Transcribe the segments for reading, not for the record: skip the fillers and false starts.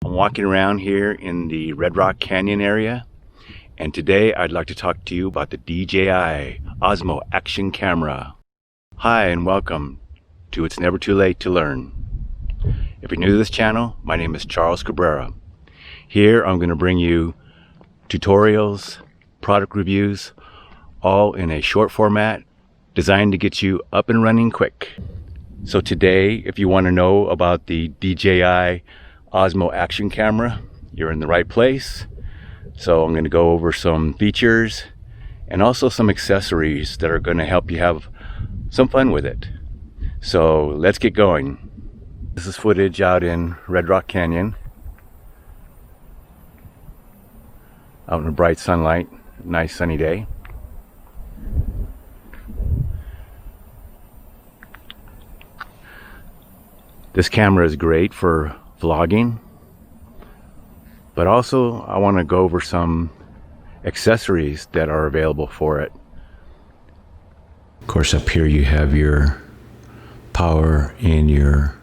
I'm walking around here in the Red Rock Canyon area, and today I'd like to talk to you about the DJI Osmo Action Camera. Hi and welcome to It's Never Too Late to Learn. If you're new to this channel, my name is Charles Cabrera. Here I'm going to bring you tutorials, product reviews, all in a short format designed to get you up and running quick. So today, if you want to know about the DJI Osmo Action Camera, you're in the right place. So I'm going to go over some features and also some accessories that are going to help you have some fun with it. So let's get going. This is footage out in Red Rock Canyon, out in the bright sunlight, nice sunny day. This camera is great for vlogging, but also I want to go over some accessories that are available for it. Of course, up here you have your power and your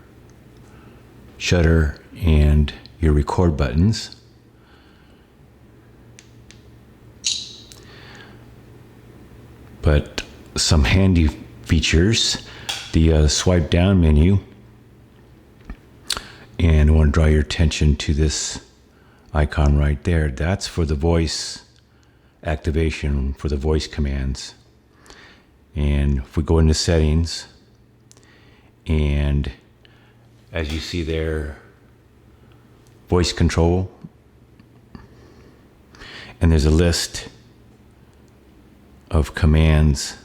shutter and your record buttons. But some handy features, the swipe down menu. And I want to draw your attention to this icon right there. That's for the voice activation, for the voice commands. And if we go into settings, and as you see there, voice control, and there's a list of commands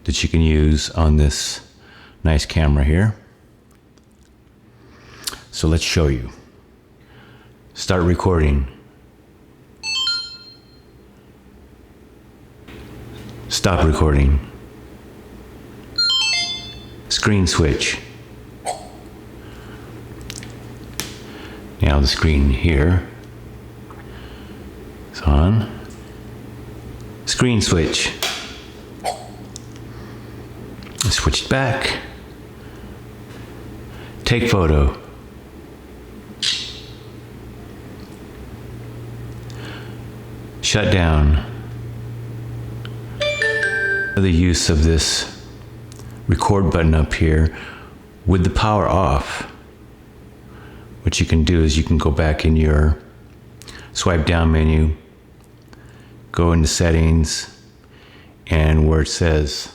that you can use on this nice camera here. So let's show you. Start recording. Stop recording. Screen switch. Now the screen here is on. Screen switch. Switch it back. Take photo. Shut down. The use of this record button up here with the power off, what you can do is you can go back in your swipe down menu, go into settings, and where it says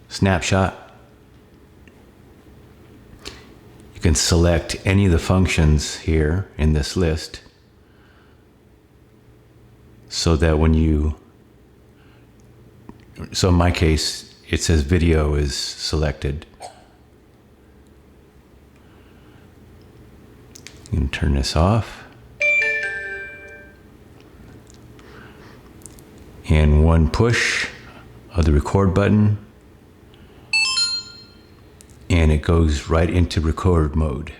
snapshot, you can select any of the functions here in this list, so that when you, so in my case, it says video is selected. You can turn this off. And one push of the record button, and it goes right into record mode.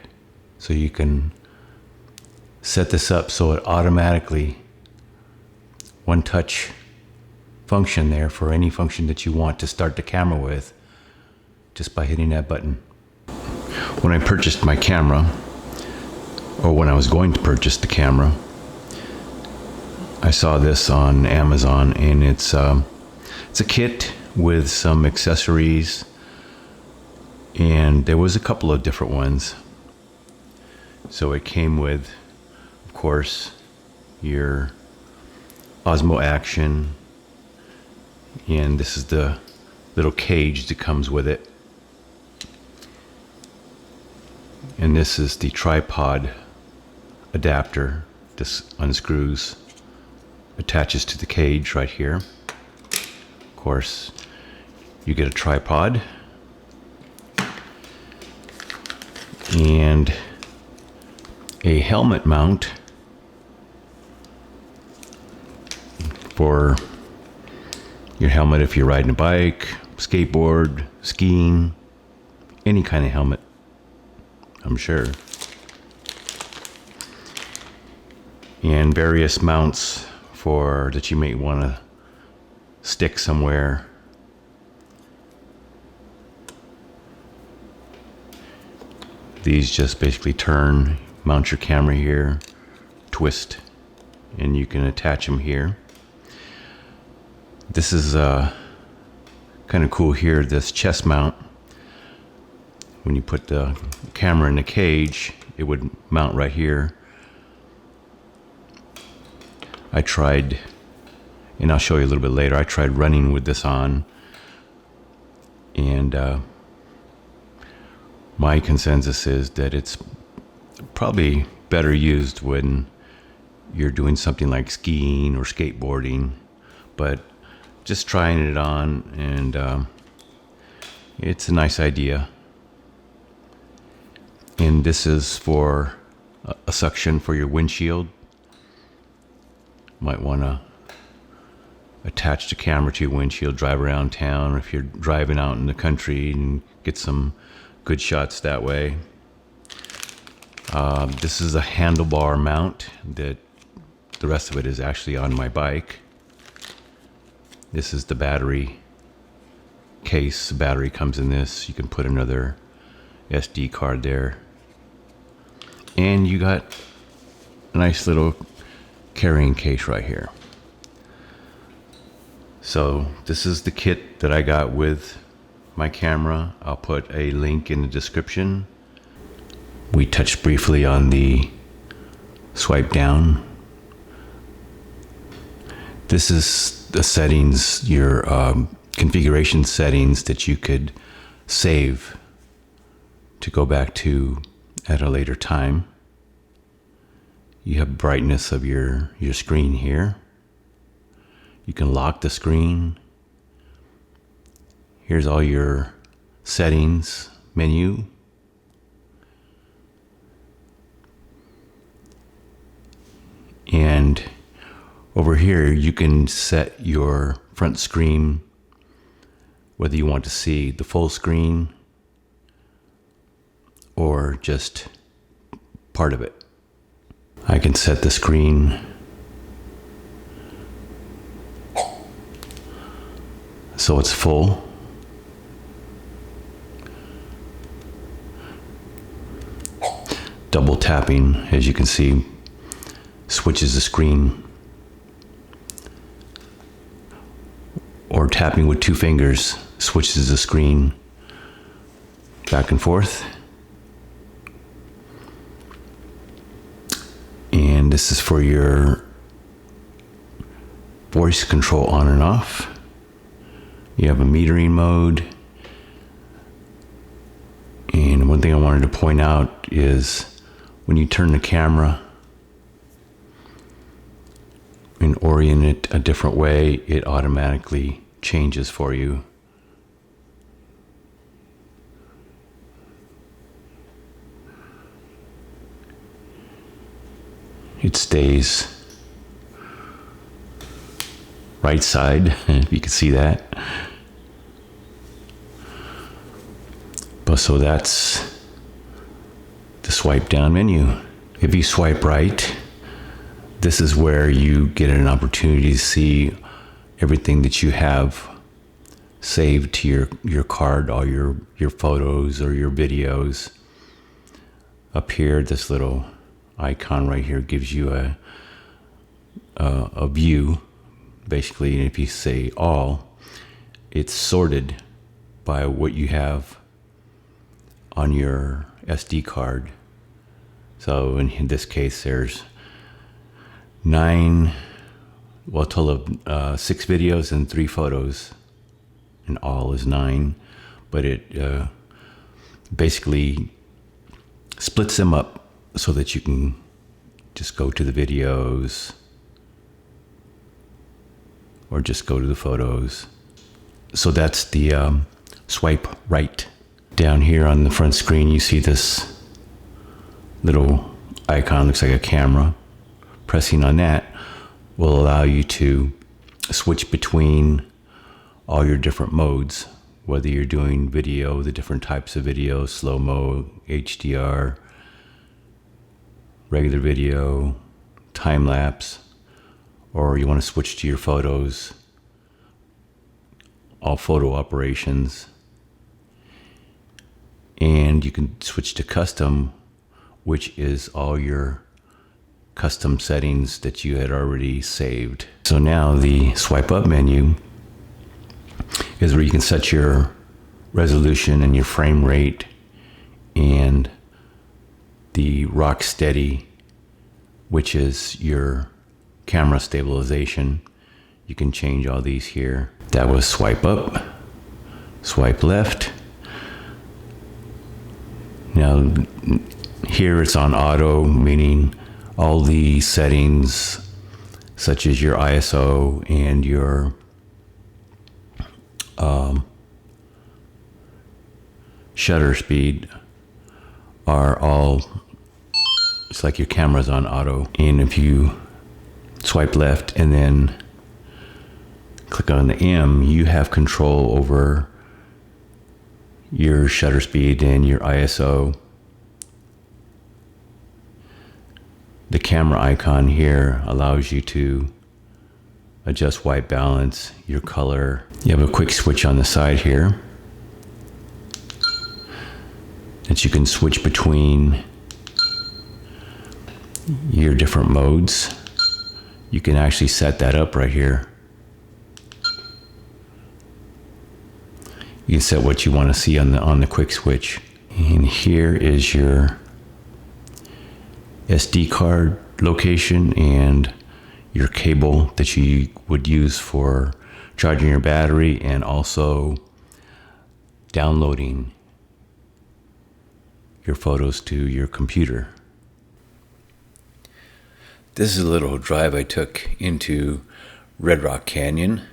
So you can set this up so it automatically, one touch function there for any function that you want to start the camera with, just by hitting that button. When I purchased my camera, or when I was going to purchase the camera, I saw this on Amazon, and it's a kit with some accessories, and there was a couple of different ones. So it came with, of course, your Osmo Action, and this is the little cage that comes with it, and this is the tripod adapter. This unscrews, attaches to the cage right here. Of course, you get a tripod and a helmet mount for your helmet if you're riding a bike, skateboard, skiing, any kind of helmet, I'm sure. And various mounts for that you may want to stick somewhere. These just basically turn, mount your camera here, twist, and you can attach them here. This is kind of cool here, this chest mount. When you put the camera in the cage, it would mount right here. I tried, and I'll show you a little bit later, I tried running with this on, and my consensus is that it's probably better used when you're doing something like skiing or skateboarding, but just trying it on, and it's a nice idea. And this is for a suction for your windshield. Might want to attach the camera to your windshield, drive around town, or if you're driving out in the country, and get some good shots that way. This is a handlebar mount that the rest of it is actually on my bike. This is the battery case. The battery comes in this. You can put another SD card there. And you got a nice little carrying case right here. So this is the kit that I got with my camera. I'll put a link in the description. We touched briefly on the swipe down. This is the settings, your configuration settings that you could save to go back to at a later time. You have brightness of your screen here. You can lock the screen. Here's all your settings menu. And over here you can set your front screen, whether you want to see the full screen or just part of it. I can set the screen so it's full. Double tapping, as you can see, switches the screen. Or tapping with two fingers switches the screen back and forth. And this is for your voice control on and off. You have a metering mode. And one thing I wanted to point out is when you turn the camera and orient it a different way, it automatically changes for you. It stays right side, if you can see that. But so that's the swipe down menu. If you swipe right, this is where you get an opportunity to see everything that you have saved to your card, all your photos or your videos. Up here, this little icon right here gives you a view. Basically, if you say all, it's sorted by what you have on your SD card. So in this case, there's a total of 6 videos and 3 photos, and all is 9, but it basically splits them up so that you can just go to the videos or just go to the photos. So that's the swipe right. Down here on the front screen, you see this little icon, looks like a camera. Pressing on that will allow you to switch between all your different modes, whether you're doing video, the different types of video, slow-mo, HDR, regular video, time-lapse, or you want to switch to your photos, all photo operations. and you can switch to custom, which is all your custom settings that you had already saved. So now the swipe up menu is where you can set your resolution and your frame rate and the rock steady, which is your camera stabilization. You can change all these here. That was swipe up, swipe left. Now here it's on auto, meaning all the settings such as your ISO and your shutter speed are all, it's like your camera's on auto. And if you swipe left and then click on the M, you have control over your shutter speed and your ISO. The camera icon here allows you to adjust white balance, your color. You have a quick switch on the side here that you can switch between your different modes. You can actually set that up right here. You can set what you want to see on the quick switch. And here is your SD card location and your cable that you would use for charging your battery and also downloading your photos to your computer. This is a little drive I took into Red Rock Canyon,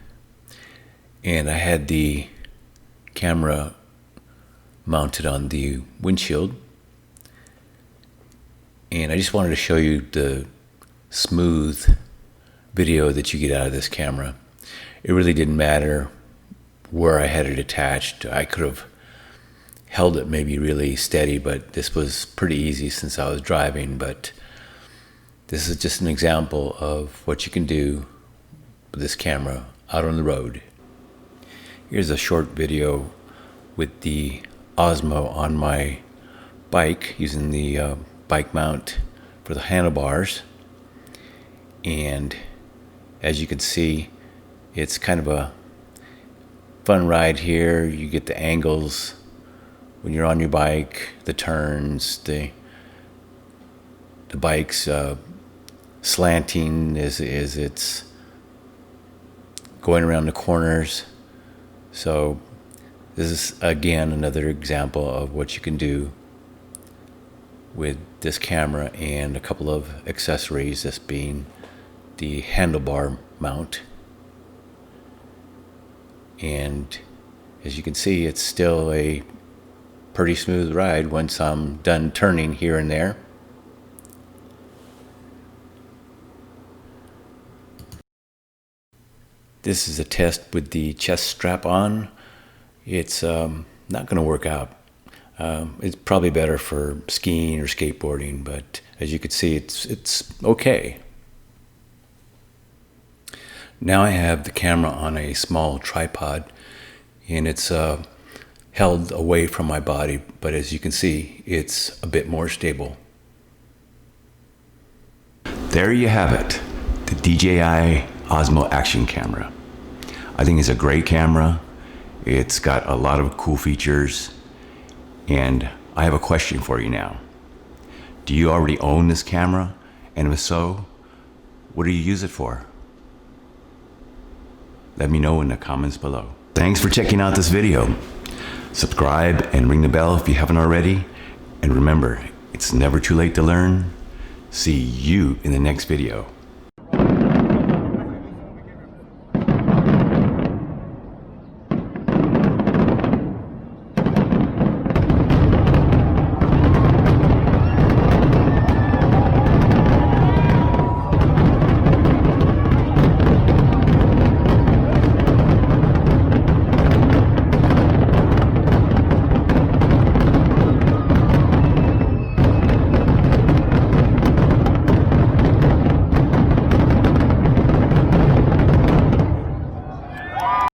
and I had the camera mounted on the windshield, and I just wanted to show you the smooth video that you get out of this camera. It really didn't matter where I had it attached. I could have held it maybe really steady, but this was pretty easy since I was driving. But this is just an example of what you can do with this camera out on the road. Here's a short video with the Osmo on my bike, using the bike mount for the handlebars. And as you can see, it's kind of a fun ride here. You get the angles when you're on your bike, the turns, the bike's slanting as it's going around the corners. So this is again another example of what you can do with this camera and a couple of accessories, this being the handlebar mount. And as you can see, it's still a pretty smooth ride once I'm done turning here and there. This is a test with the chest strap on. It's not going to work out. It's probably better for skiing or skateboarding, but as you can see, it's okay. Now I have the camera on a small tripod, and it's held away from my body, but as you can see, it's a bit more stable. There you have it, the DJI Osmo Action Camera. I think it's a great camera. It's got a lot of cool features, and I have a question for you now. Do you already own this camera? And if so, what do you use it for? Let me know in the comments below. Thanks for checking out this video. Subscribe and ring the bell if you haven't already. And remember, it's never too late to learn. See you in the next video.